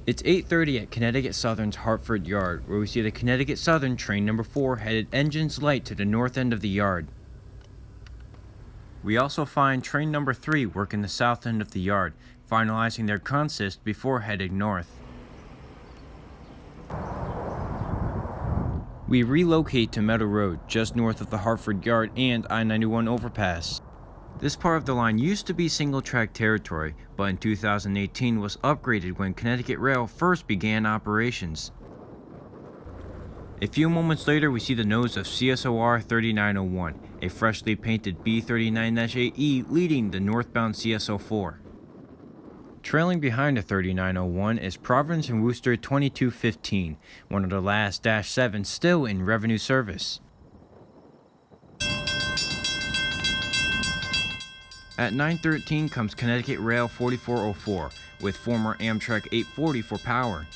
It's 8:30 at Connecticut Southern's Hartford yard, where we see the Connecticut Southern train number 4 headed engines light to the north end of the yard. We also find train number 3 working the south end of the yard, finalizing their consist before heading north. We relocate to Meadow Road, just north of the Hartford yard and I-91 overpass. This part of the line used to be single-track territory, but in 2018 was upgraded when Connecticut Rail first began operations. A few moments later, we see the nose of CSOR 3901, a freshly painted B39-AE leading the northbound CSO4. Trailing behind the 3901 is Providence and Worcester 2215, one of the last Dash 7s still in revenue service. At 9:13 comes Connecticut Rail 4404, with former Amtrak 840 for power.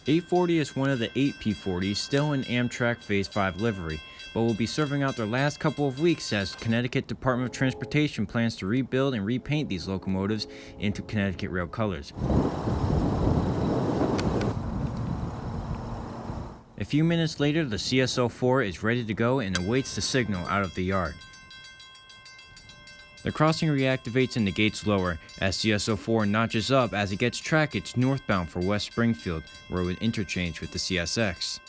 .840 is one of the 8 P40s still in Amtrak Phase 5 livery, but will be serving out their last couple of weeks as Connecticut Department of Transportation plans to rebuild and repaint these locomotives into Connecticut Rail colors. A few minutes later, the CSO4 is ready to go and awaits the signal out of the yard. The crossing reactivates and the gates lower as CSO4 notches up as it gets trackage northbound for West Springfield, where it would interchange with the CSX.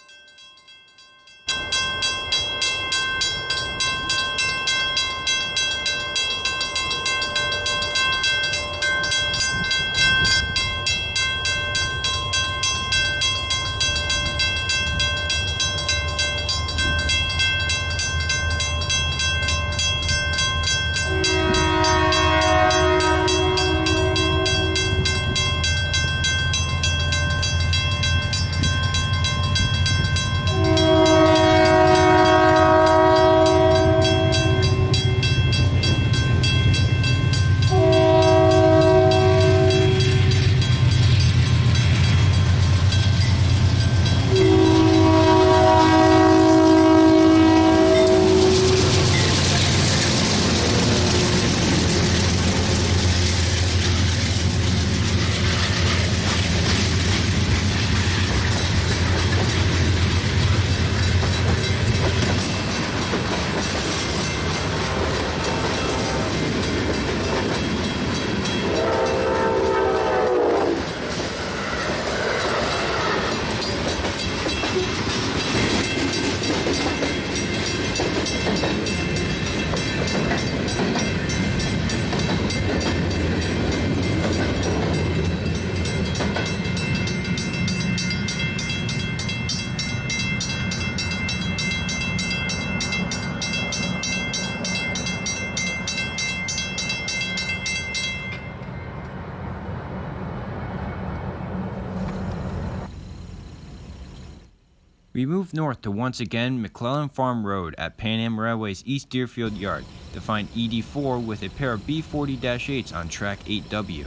We move north to once again McClellan Farm Road at Pan Am Railway's East Deerfield yard to find ED4 with a pair of B40-8s on track 8W.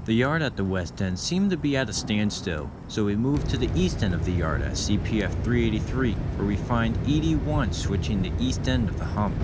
The yard at the west end seemed to be at a standstill, so we move to the east end of the yard at CPF 383, where we find ED1 switching the east end of the hump.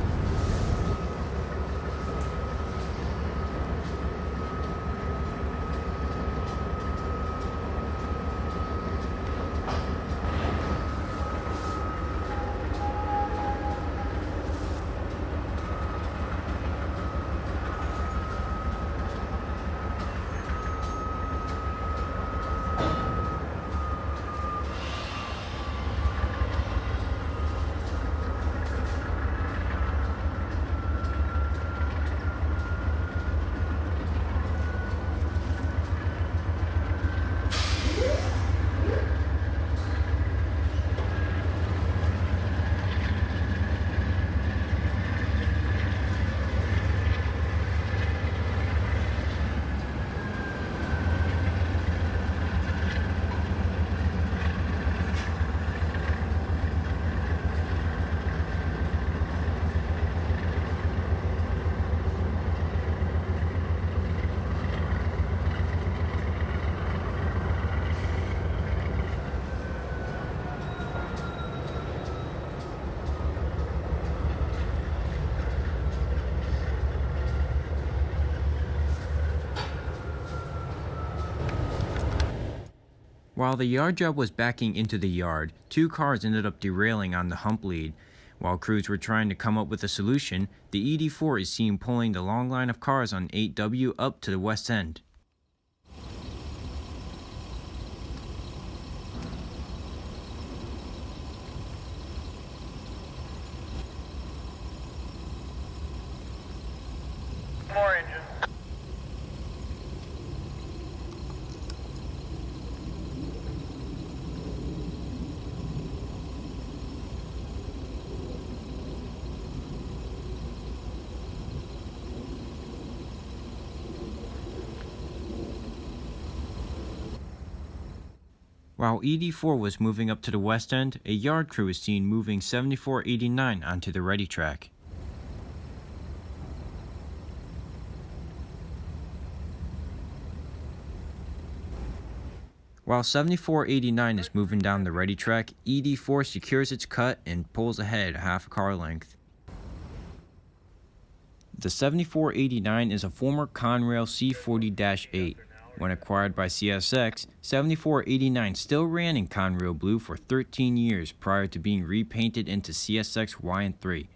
While the yard job was backing into the yard, two cars ended up derailing on the hump lead. While crews were trying to come up with a solution, the ED4 is seen pulling the long line of cars on 8W up to the west end. More engine. While ED4 was moving up to the west end, a yard crew is seen moving 7489 onto the ready track. While 7489 is moving down the ready track, ED4 secures its cut and pulls ahead half a car length. The 7489 is a former Conrail C40-8. When acquired by CSX, 7489 still ran in Conrail Blue for 13 years prior to being repainted into CSX YN3.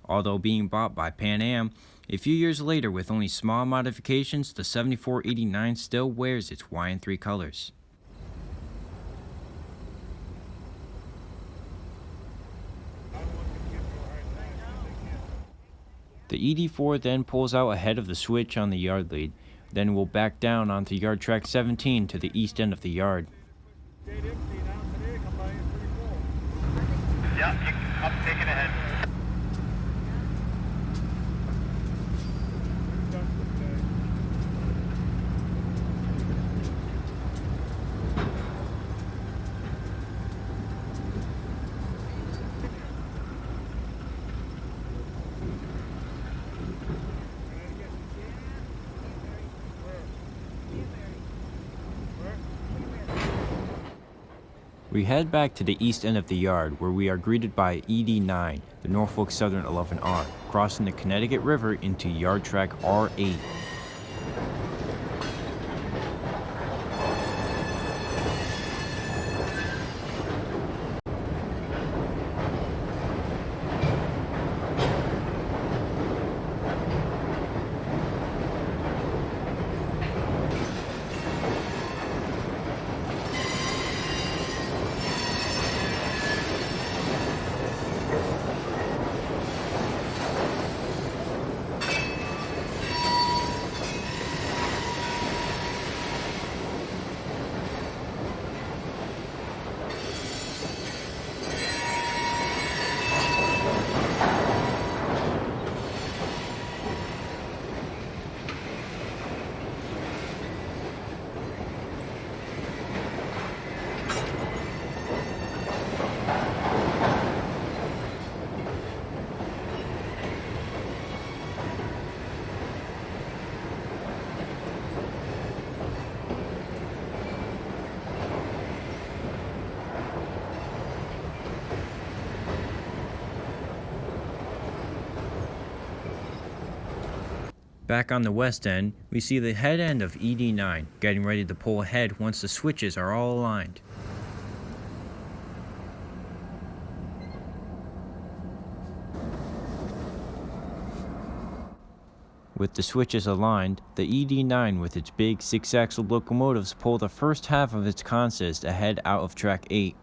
Although being bought by Pan Am, a few years later with only small modifications, the 7489 still wears its YN3 colors. The ED4 then pulls out ahead of the switch on the yard lead, then will back down onto yard track 17 to the east end of the yard. Yeah, I'm taking ahead. We head back to the east end of the yard where we are greeted by ED9, the Norfolk Southern 11R, crossing the Connecticut River into yard track R8. Back on the west end, we see the head end of ED9 getting ready to pull ahead once the switches are all aligned. With the switches aligned, the ED9 with its big 6-axle locomotives pull the first half of its consist ahead out of track 8.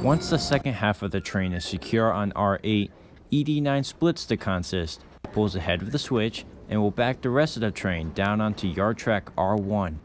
Once the second half of the train is secure on R8, ED9 splits the consist, pulls ahead of the switch, and will back the rest of the train down onto yard track R1.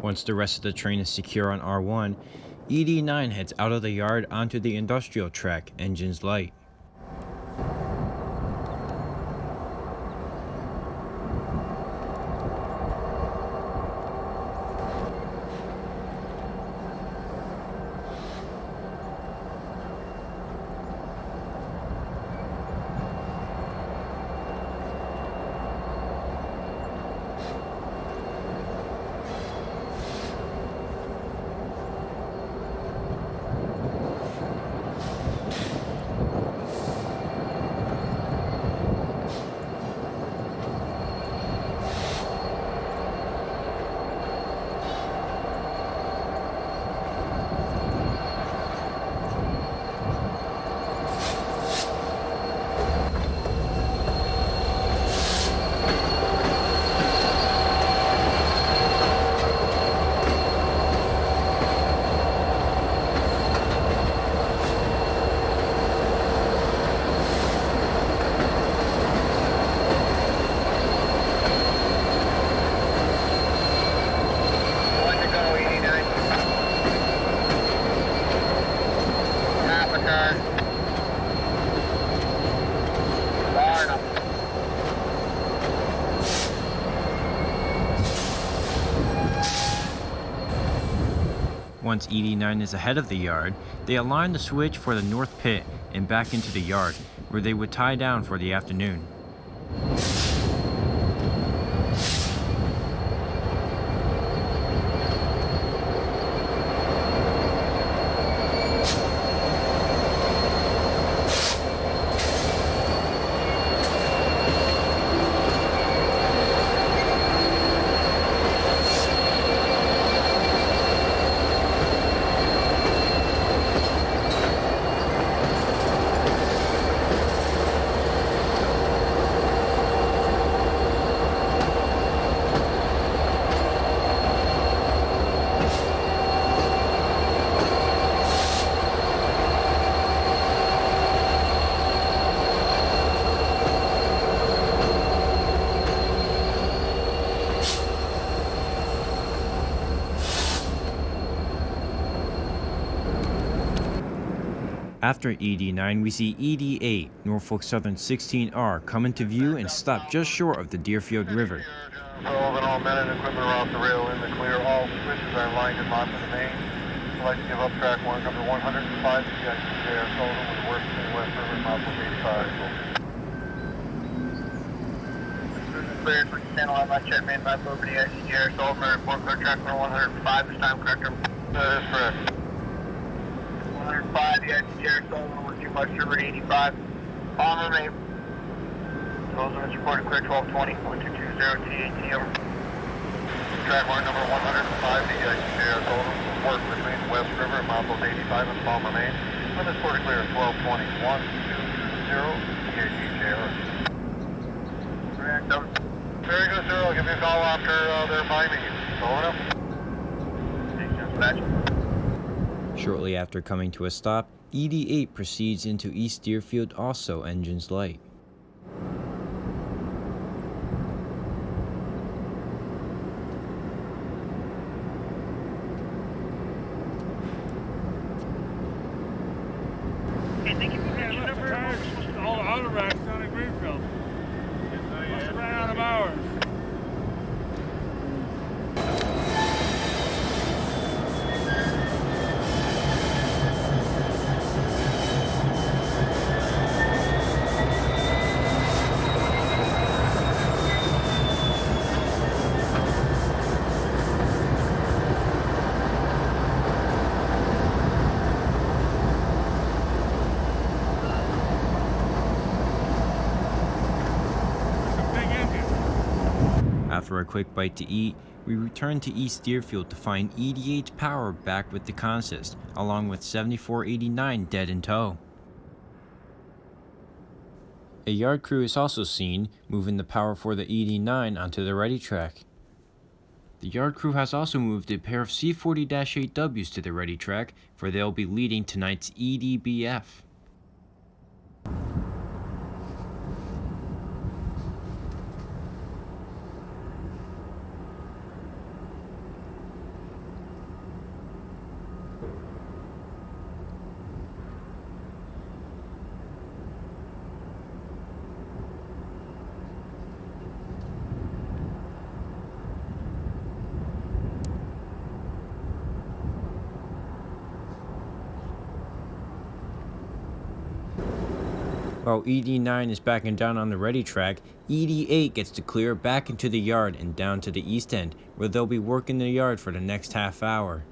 Once the rest of the train is secure on R1, ED9 heads out of the yard onto the industrial track, engines light. Once ED9 is ahead of the yard, they align the switch for the north pit and back into the yard, where they would tie down for the afternoon. After ED9, we see ED8, Norfolk Southern 16R, come into view and stop just short of the Deerfield River. Sullivan, all men and equipment are off the rail in the clear. All switches are lined and locked in the main. I'd like to give up track 1, number 105, CSOR Sullivan with the worst in West River, Mouthful 85. Cleared for channel on my check main map over the CSOR Sullivan, report clear track 105, this time correct. That is correct. 105, the CSOR Sullivan with 2 West River 85. On remain. Sullivan is reported clear 1220, 1220 TAT over. Track mark number 105, the CSOR Sullivan will work between West River and Mouthful 85 and Palmer, Maine. On this reported clear 1220, 1220 TAT. Correct over. Very good, sir. I'll give you a call after they're finding you. Over. Dispatch. Shortly after coming to a stop, ED8 proceeds into East Deerfield, also engines light. Hey, thank you for catching up here. All the auto racks down in Deerfield. Must have ran out of hours. After a quick bite to eat, we return to East Deerfield to find ED8's power back with the consist, along with 7489 dead in tow. A yard crew is also seen, moving the power for the ED9 onto the ready track. The yard crew has also moved a pair of C40-8Ws to the ready track, for they'll be leading tonight's EDBF. While ED9 is backing down on the ready track, ED8 gets to clear back into the yard and down to the east end, where they'll be working the yard for the next half hour.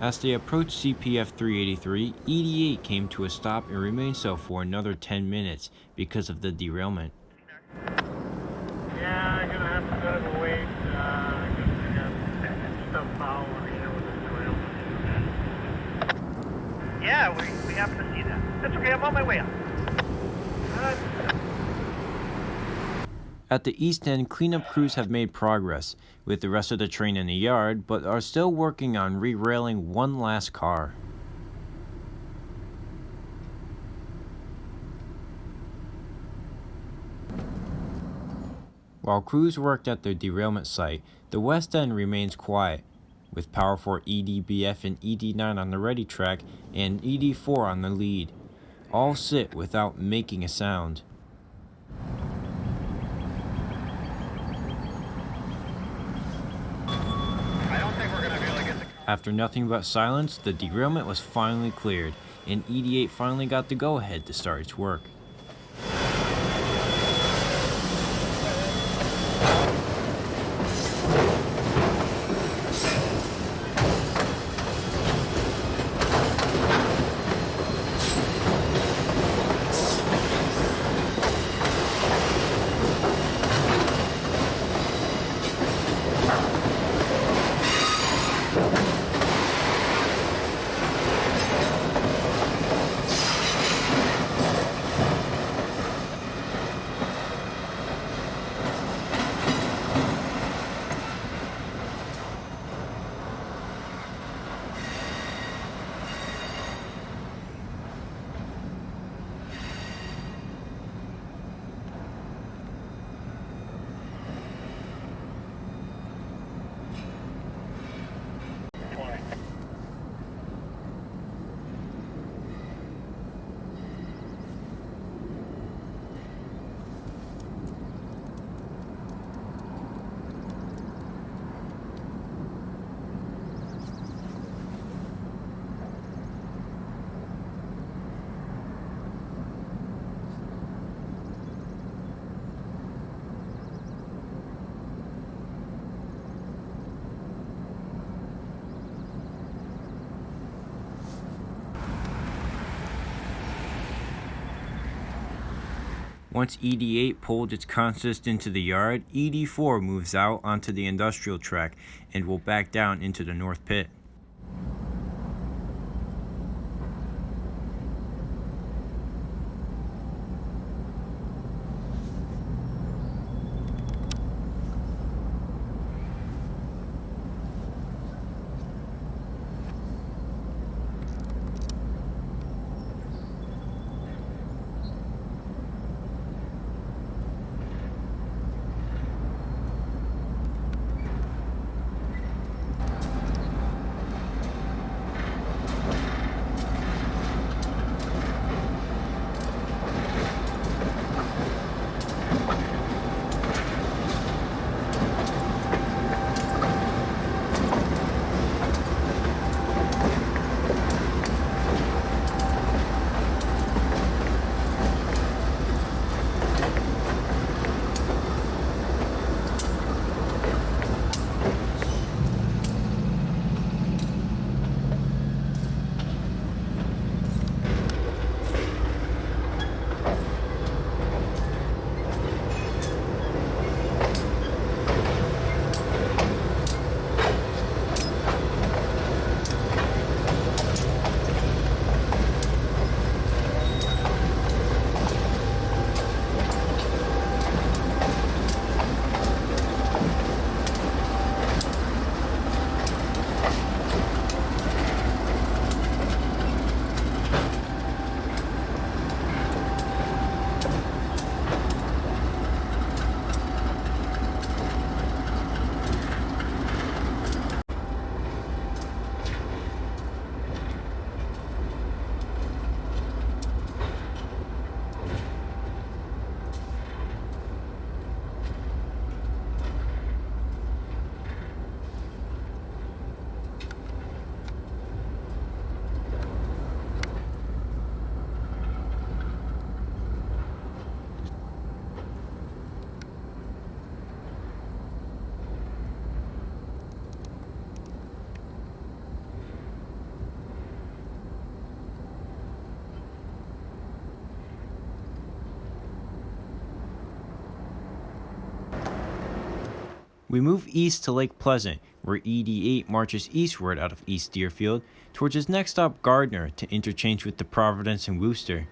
As they approached CPF 383, ED8 came to a stop and remained so for another 10 minutes because of the derailment. Yeah, I'm gonna have to go to wait. I guess we got stuff following here with the derailment. Yeah, we happen to see that. That's okay, I'm on my way up. At the east end, cleanup crews have made progress with the rest of the train in the yard, but are still working on re-railing one last car. While crews worked at the derailment site, the west end remains quiet, with Power 4 EDBF and ED9 on the ready track and ED4 on the lead. All sit without making a sound. After nothing but silence, the derailment was finally cleared, and ED8 finally got the go-ahead to start its work. Once ED8 pulled its consist into the yard, ED4 moves out onto the industrial track and will back down into the north pit. We move east to Lake Pleasant, where ED8 marches eastward out of East Deerfield towards his next stop, Gardner, to interchange with the Providence and Wooster.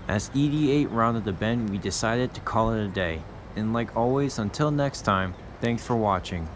As ED8 rounded the bend, we decided to call it a day. And like always, until next time, thanks for watching.